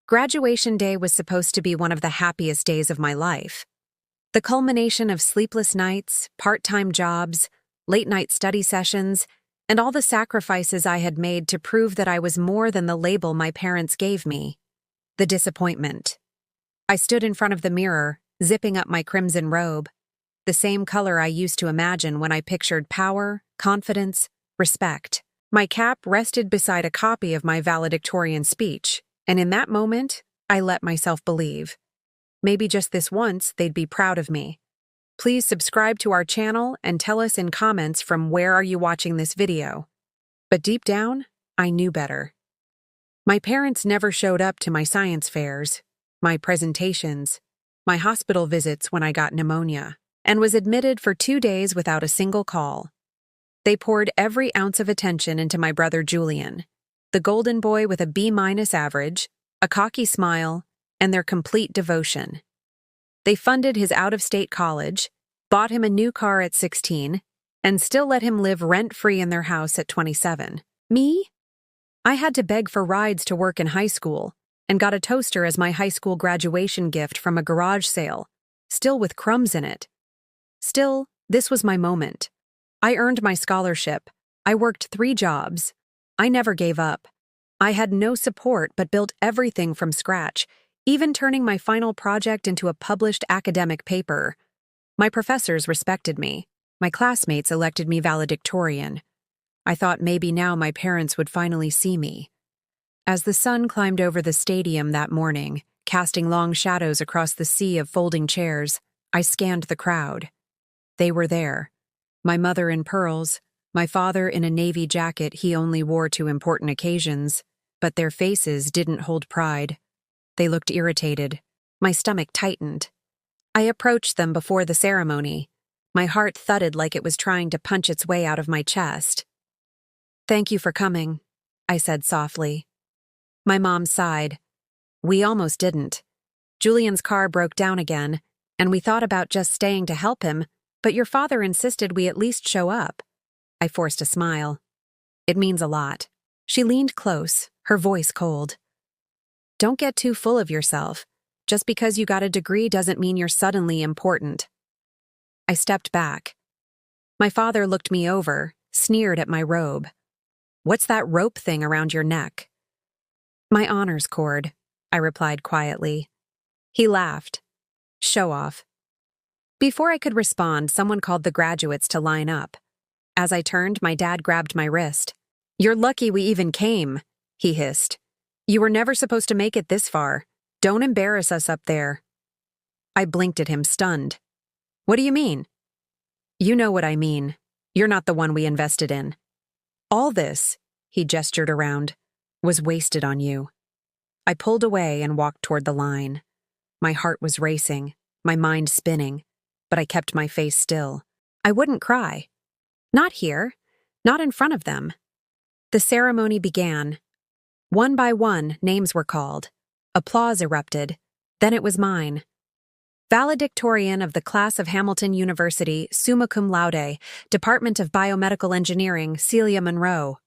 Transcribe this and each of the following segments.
Graduation day was supposed to be one of the happiest days of my life. The culmination of sleepless nights, part-time jobs, late-night study sessions, and all the sacrifices I had made to prove that I was more than the label my parents gave me. The disappointment. I stood in front of the mirror, zipping up my crimson robe, the same color I used to imagine when I pictured power, confidence, respect. My cap rested beside a copy of my valedictorian speech, and in that moment, I let myself believe. Maybe just this once, they'd be proud of me. Please subscribe to our channel and tell us in comments from where are you watching this video. But deep down, I knew better. My parents never showed up to my science fairs, my presentations, my hospital visits when I got pneumonia, and was admitted for 2 days without a single call. They poured every ounce of attention into my brother Julian, the golden boy with a B- average, a cocky smile, and their complete devotion. They funded his out-of-state college, bought him a new car at 16, and still let him live rent-free in their house at 27. Me? I had to beg for rides to work in high school, and got a toaster as my high school graduation gift from a garage sale, still with crumbs in it. Still, this was my moment. I earned my scholarship. I worked 3 jobs. I never gave up. I had no support but built everything from scratch, even turning my final project into a published academic paper. My professors respected me. My classmates elected me valedictorian. I thought maybe now my parents would finally see me. As the sun climbed over the stadium that morning, casting long shadows across the sea of folding chairs, I scanned the crowd. They were there. My mother in pearls, my father in a navy jacket he only wore to important occasions, but their faces didn't hold pride. They looked irritated. My stomach tightened. I approached them before the ceremony. My heart thudded like it was trying to punch its way out of my chest. "Thank you for coming," I said softly. My mom sighed. "We almost didn't. Julian's car broke down again, and we thought about just staying to help him, but your father insisted we at least show up." I forced a smile. "It means a lot." She leaned close, her voice cold. "Don't get too full of yourself. Just because you got a degree doesn't mean you're suddenly important." I stepped back. My father looked me over, sneered at my robe. "What's that rope thing around your neck?" "My honors cord," I replied quietly. He laughed. "Show off." Before I could respond, someone called the graduates to line up. As I turned, my dad grabbed my wrist. "You're lucky we even came," he hissed. "You were never supposed to make it this far. Don't embarrass us up there." I blinked at him, stunned. "What do you mean?" "You know what I mean. You're not the one we invested in. All this," he gestured around, "was wasted on you." I pulled away and walked toward the line. My heart was racing, my mind spinning, but I kept my face still. I wouldn't cry. Not here. Not in front of them. The ceremony began. One by one, names were called. Applause erupted. Then it was mine. Valedictorian of the class of Hamilton University, summa cum laude, Department of Biomedical Engineering, Celia Monroe.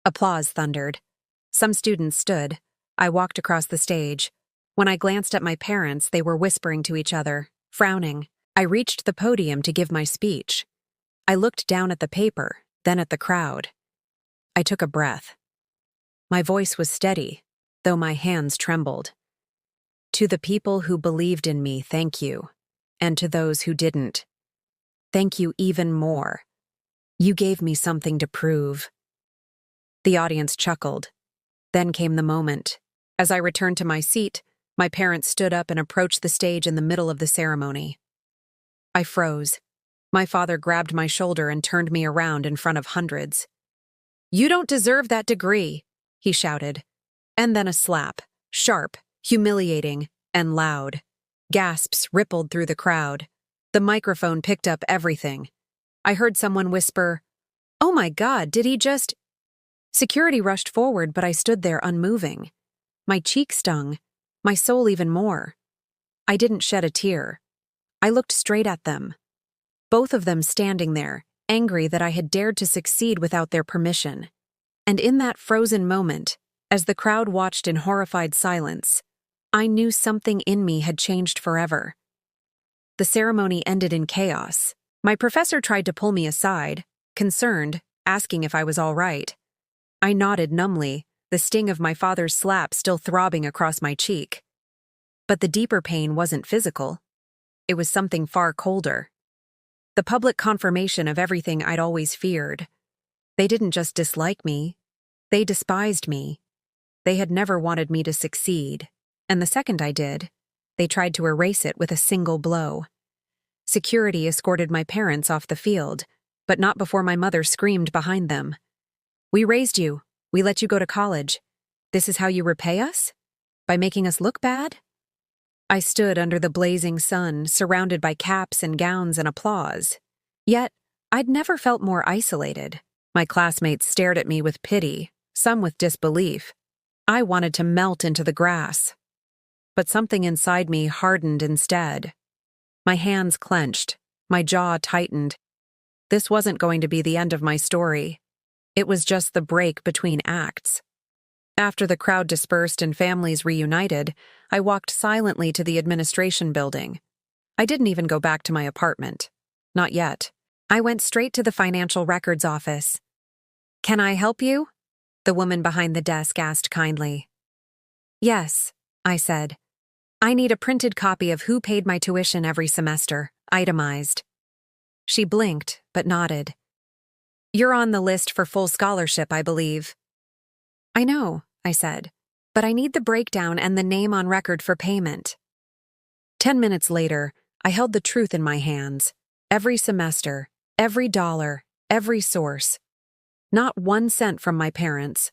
Applause thundered. Some students stood. I walked across the stage. When I glanced at my parents, they were whispering to each other, frowning. I reached the podium to give my speech. I looked down at the paper, then at the crowd. I took a breath. My voice was steady, though my hands trembled. "To the people who believed in me, thank you. And to those who didn't, thank you even more. You gave me something to prove." The audience chuckled. Then came the moment. As I returned to my seat, my parents stood up and approached the stage in the middle of the ceremony. I froze. My father grabbed my shoulder and turned me around in front of hundreds. "You don't deserve that degree," he shouted. And then a slap, sharp, humiliating, and loud. Gasps rippled through the crowd. The microphone picked up everything. I heard someone whisper, "Oh my God, did he just—" Security rushed forward, but I stood there unmoving. My cheek stung, my soul even more. I didn't shed a tear. I looked straight at them. Both of them standing there, angry that I had dared to succeed without their permission. And in that frozen moment, as the crowd watched in horrified silence, I knew something in me had changed forever. The ceremony ended in chaos. My professor tried to pull me aside, concerned, asking if I was all right. I nodded numbly, the sting of my father's slap still throbbing across my cheek. But the deeper pain wasn't physical. It was something far colder. The public confirmation of everything I'd always feared. They didn't just dislike me. They despised me. They had never wanted me to succeed, and the second I did, they tried to erase it with a single blow. Security escorted my parents off the field, but not before my mother screamed behind them. "We raised you. We let you go to college. This is how you repay us? By making us look bad?" I stood under the blazing sun, surrounded by caps and gowns and applause. Yet, I'd never felt more isolated. My classmates stared at me with pity, some with disbelief. I wanted to melt into the grass. But something inside me hardened instead. My hands clenched, my jaw tightened. This wasn't going to be the end of my story. It was just the break between acts. After the crowd dispersed and families reunited, I walked silently to the administration building. I didn't even go back to my apartment. Not yet. I went straight to the financial records office. "Can I help you?" the woman behind the desk asked kindly. "Yes," I said. "I need a printed copy of who paid my tuition every semester, itemized." She blinked, but nodded. "You're on the list for full scholarship, I believe." "I know," I said, "but I need the breakdown and the name on record for payment." 10 minutes later, I held the truth in my hands. Every semester, every dollar, every source. Not 1 cent from my parents.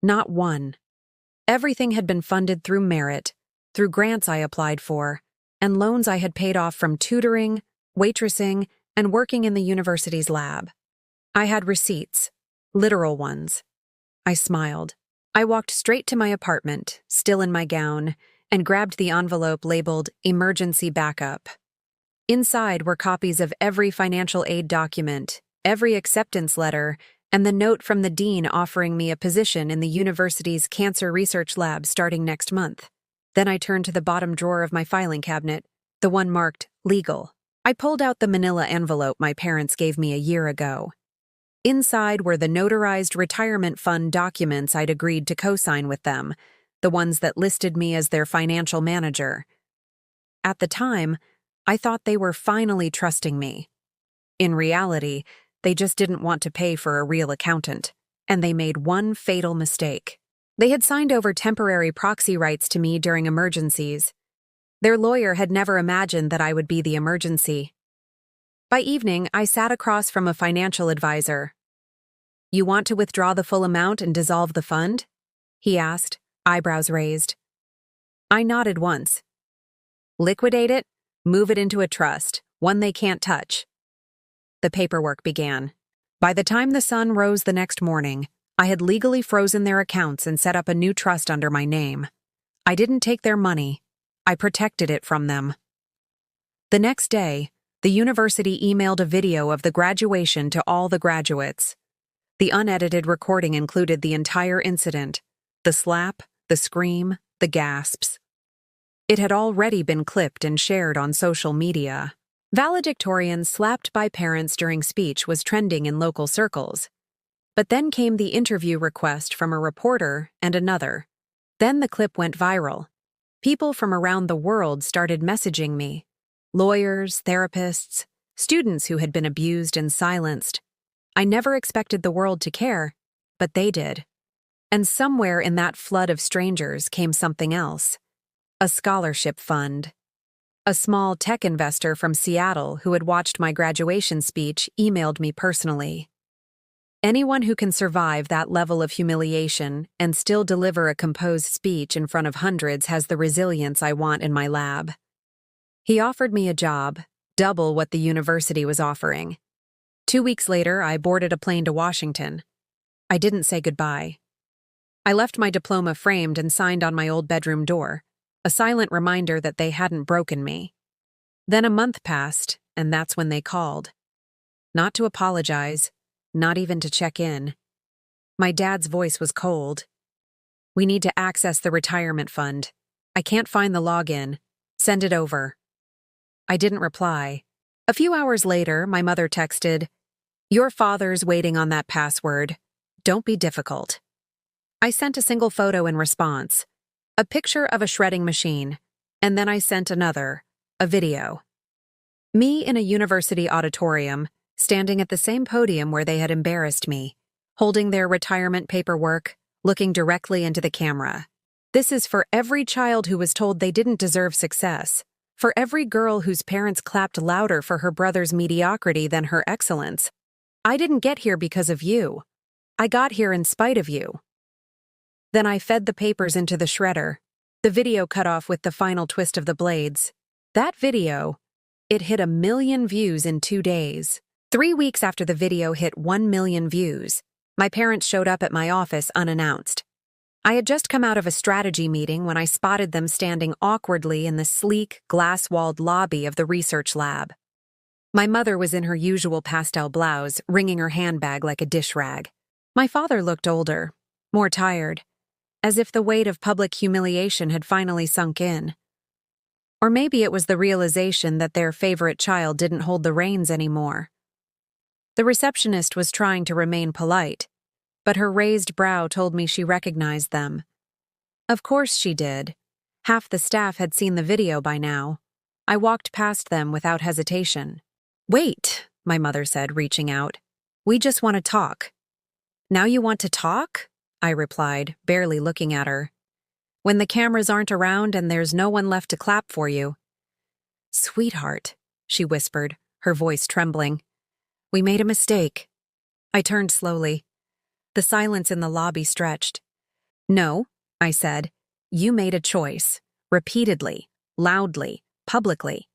Not one. Everything had been funded through merit, through grants I applied for, and loans I had paid off from tutoring, waitressing, and working in the university's lab. I had receipts, literal ones. I smiled. I walked straight to my apartment, still in my gown, and grabbed the envelope labeled Emergency Backup. Inside were copies of every financial aid document, every acceptance letter, and the note from the dean offering me a position in the university's cancer research lab starting next month. Then I turned to the bottom drawer of my filing cabinet, the one marked Legal. I pulled out the manila envelope my parents gave me a year ago. Inside were the notarized retirement fund documents I'd agreed to co-sign with them, the ones that listed me as their financial manager. At the time, I thought they were finally trusting me. In reality, they just didn't want to pay for a real accountant, and they made one fatal mistake. They had signed over temporary proxy rights to me during emergencies. Their lawyer had never imagined that I would be the emergency. By evening, I sat across from a financial advisor. "You want to withdraw the full amount and dissolve the fund?" he asked, eyebrows raised. I nodded once. "Liquidate it, move it into a trust, one they can't touch." The paperwork began. By the time the sun rose the next morning, I had legally frozen their accounts and set up a new trust under my name. I didn't take their money. I protected it from them. The next day, the university emailed a video of the graduation to all the graduates. The unedited recording included the entire incident, the slap, the scream, the gasps. It had already been clipped and shared on social media. Valedictorian slapped by parents during speech was trending in local circles. But then came the interview request from a reporter and another. Then the clip went viral. People from around the world started messaging me. Lawyers, therapists, students who had been abused and silenced. I never expected the world to care, but they did. And somewhere in that flood of strangers came something else. A scholarship fund. A small tech investor from Seattle who had watched my graduation speech emailed me personally. "Anyone who can survive that level of humiliation and still deliver a composed speech in front of hundreds has the resilience I want in my lab." He offered me a job, double what the university was offering. 2 weeks later, I boarded a plane to Washington. I didn't say goodbye. I left my diploma framed and signed on my old bedroom door, a silent reminder that they hadn't broken me. Then a month passed, and that's when they called. Not to apologize, not even to check in. My dad's voice was cold. "We need to access the retirement fund. I can't find the login. Send it over. I didn't reply. A few hours later, my mother texted, "Your father's waiting on that password. Don't be difficult." I sent a single photo in response, a picture of a shredding machine, and then I sent another, a video. Me in a university auditorium, standing at the same podium where they had embarrassed me, holding their retirement paperwork, looking directly into the camera. This is for every child who was told they didn't deserve success, for every girl whose parents clapped louder for her brother's mediocrity than her excellence. I didn't get here because of you. I got here in spite of you. Then I fed the papers into the shredder. The video cut off with the final twist of the blades. That video, it hit 1 million views in 2 days. 3 weeks after the video hit 1 million views, my parents showed up at my office unannounced. I had just come out of a strategy meeting when I spotted them standing awkwardly in the sleek, glass-walled lobby of the research lab. My mother was in her usual pastel blouse, wringing her handbag like a dish rag. My father looked older, more tired, as if the weight of public humiliation had finally sunk in. Or maybe it was the realization that their favorite child didn't hold the reins anymore. The receptionist was trying to remain polite, but her raised brow told me she recognized them. Of course she did. Half the staff had seen the video by now. I walked past them without hesitation. "Wait," my mother said, reaching out. "We just want to talk." "Now you want to talk?" I replied, barely looking at her. "When the cameras aren't around and there's no one left to clap for you." "Sweetheart," she whispered, her voice trembling. "We made a mistake." I turned slowly. The silence in the lobby stretched. "No," I said. "You made a choice. Repeatedly, loudly, publicly.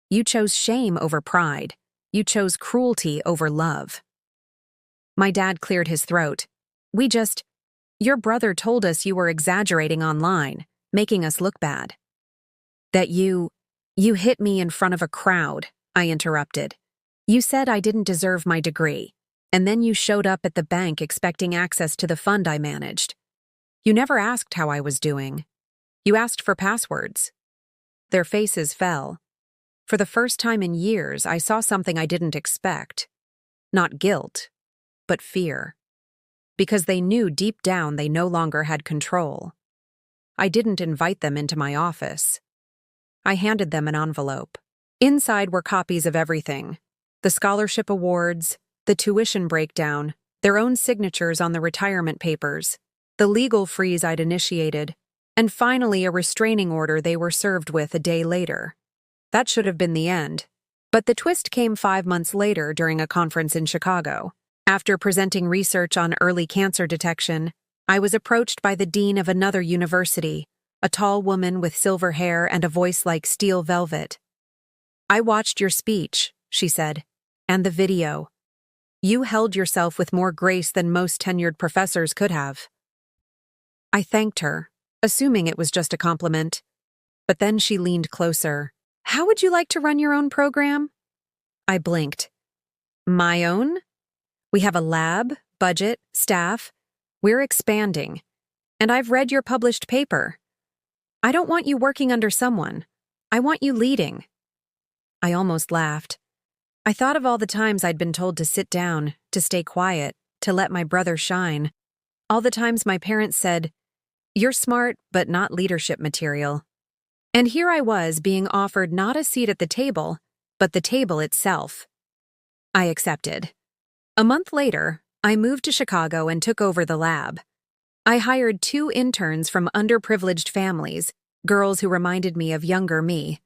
You chose shame over pride. You chose cruelty over love." My dad cleared his throat. Your brother told us you were exaggerating online, making us look bad." "That you hit me in front of a crowd," I interrupted. "You said I didn't deserve my degree, and then you showed up at the bank expecting access to the fund I managed. You never asked how I was doing. You asked for passwords." Their faces fell. For the first time in years, I saw something I didn't expect. Not guilt, but fear. Because they knew deep down they no longer had control. I didn't invite them into my office. I handed them an envelope. Inside were copies of everything: the scholarship awards, the tuition breakdown, their own signatures on the retirement papers, the legal freeze I'd initiated, and finally a restraining order they were served with a day later. That should have been the end. But the twist came 5 months later during a conference in Chicago. After presenting research on early cancer detection, I was approached by the dean of another university, a tall woman with silver hair and a voice like steel velvet. "I watched your speech," she said, "and the video. You held yourself with more grace than most tenured professors could have." I thanked her, assuming it was just a compliment. But then she leaned closer. "How would you like to run your own program?" I blinked. "My own? We have a lab, budget, staff. We're expanding. And I've read your published paper. I don't want you working under someone. I want you leading." I almost laughed. I thought of all the times I'd been told to sit down, to stay quiet, to let my brother shine. All the times my parents said, "You're smart, but not leadership material." And here I was being offered not a seat at the table, but the table itself. I accepted. A month later, I moved to Chicago and took over the lab. I hired 2 interns from underprivileged families, girls who reminded me of younger me.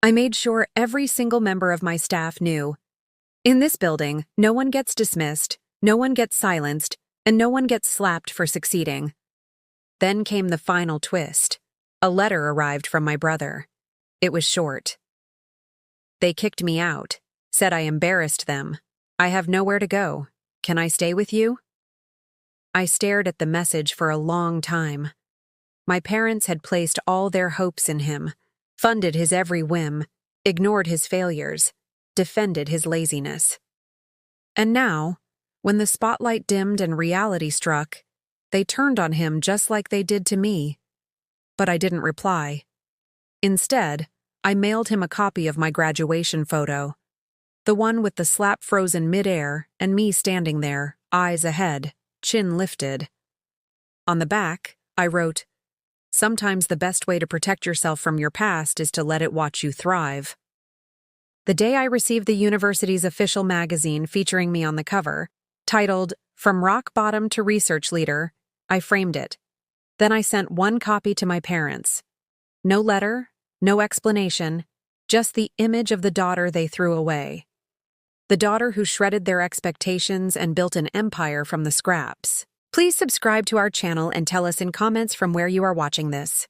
I made sure every single member of my staff knew, in this building, no one gets dismissed, no one gets silenced, and no one gets slapped for succeeding. Then came the final twist. A letter arrived from my brother. It was short. "They kicked me out, said I embarrassed them. I have nowhere to go. Can I stay with you?" I stared at the message for a long time. My parents had placed all their hopes in him, funded his every whim, ignored his failures, defended his laziness. And now, when the spotlight dimmed and reality struck, they turned on him just like they did to me. but I didn't reply. Instead, I mailed him a copy of my graduation photo, the one with the slap frozen midair and me standing there, eyes ahead, chin lifted. On the back, I wrote, "Sometimes the best way to protect yourself from your past is to let it watch you thrive." The day I received the university's official magazine featuring me on the cover, titled "From Rock Bottom to Research Leader," I framed it. Then I sent one copy to my parents. No letter, no explanation, just the image of the daughter they threw away. The daughter who shredded their expectations and built an empire from the scraps. Please subscribe to our channel and tell us in comments from where you are watching this.